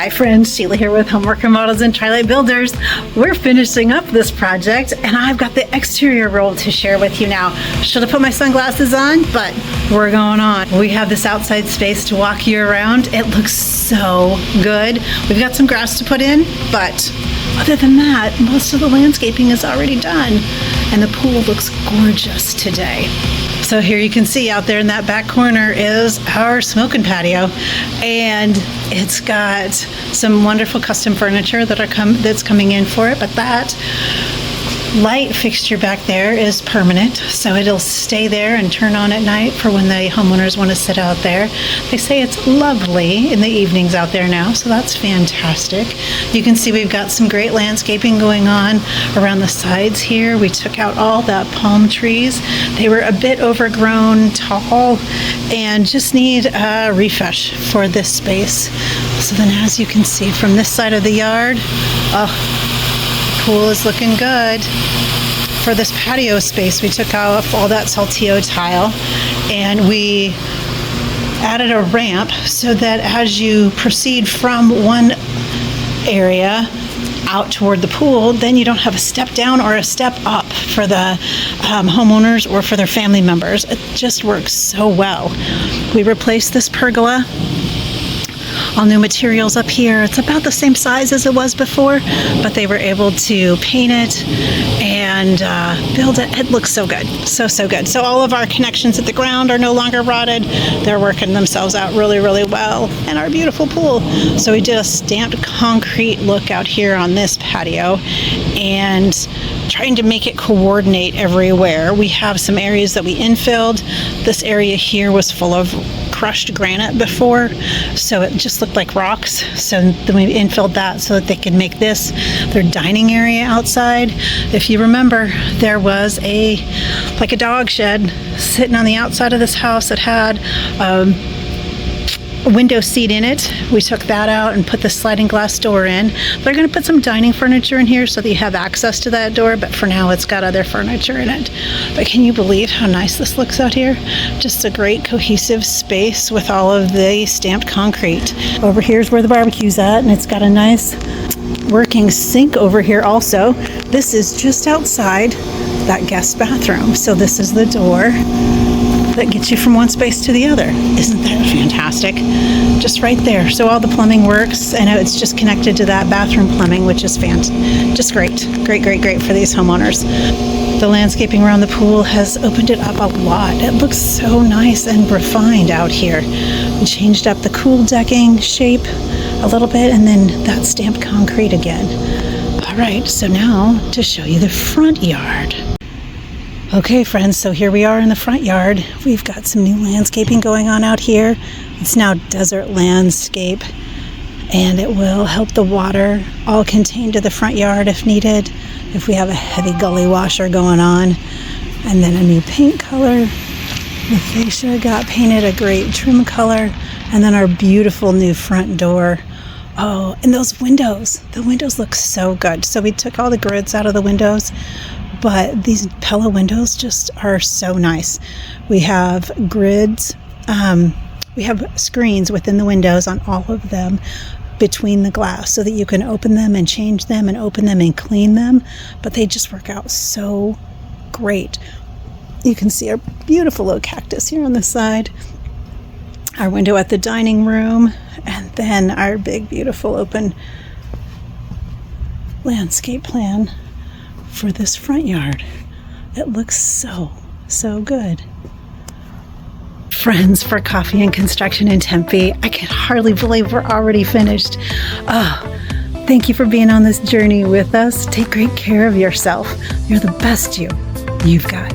Hi friends, Sheila here with Homework Remodels and Tri-Lite Builders. We're finishing up this project and I've got the exterior roll to share with you now. Should have put my sunglasses on, but we're going on. We have this outside space to walk you around. It looks so good. We've got some grass to put in, but other than that, most of the landscaping is already done and the pool looks gorgeous today. So here you can see out there in that back corner is our smoking patio, and it's got some wonderful custom furniture that's coming in for it, but that light fixture back there is permanent, so it'll stay there and turn on at night for when the homeowners want to sit out there. They say it's lovely in the evenings out there now, so that's fantastic. You can see we've got some great landscaping going on around the sides here. We took out all the palm trees. They were a bit overgrown, tall, and just need a refresh for this space. So then as you can see from this side of the yard, pool is looking good. For this patio space, we took off all that saltillo tile and we added a ramp so that as you proceed from one area out toward the pool, then you don't have a step down or a step up for the homeowners or for their family members. It just works so well. We replaced this pergola. All new materials up here. It's about the same size as it was before, but they were able to paint it and build it. It looks so good. So good. So all of our connections at the ground are no longer rotted. They're working themselves out really well. And our beautiful pool. So we did a stamped concrete look out here on this patio and trying to make it coordinate everywhere. We have some areas that we infilled. This area here was full of crushed granite before, so it just looked like rocks. So then we infilled that so that they could make this their dining area outside. If you remember, there was a dog shed sitting on the outside of this house that had a window seat in it. We took that out and put the sliding glass door in. They're going to put some dining furniture in here so that you have access to that door, but for now it's got other furniture in it. But can you believe how nice this looks out here? Just a great cohesive space with all of the stamped concrete. Over here is where the barbecue's at, and it's got a nice working sink over here also. This is just outside that guest bathroom. So this is the door that gets you from one space to the other. Isn't that fantastic? Just right there. So all the plumbing works, and it's just connected to that bathroom plumbing, which is just great for these homeowners. The landscaping around the pool has opened it up a lot. It looks so nice and refined out here. We changed up the cool decking shape a little bit, and then that stamped concrete again. All right, so now to show you the front yard. Okay friends, so here we are in the front yard. We've got some new landscaping going on out here. It's now desert landscape, and it will help the water all contain to the front yard if needed, if we have a heavy gully washer going on. And then a new paint color. The fascia got painted a great trim color, and then our beautiful new front door. Oh, and those windows. The windows look so good. So we took all the grids out of the windows, but these Pella windows just are so nice. We have grids, we have screens within the windows on all of them between the glass so that you can open them and change them and open them and clean them, but they just work out so great. You can see our beautiful little cactus here on the side, our window at the dining room, and then our big beautiful open landscape plan for this front yard. It looks so good. Friends, for coffee and construction in Tempe, I can hardly believe we're already finished. Thank you for being on this journey with us. Take great care of yourself. You're the best you've got.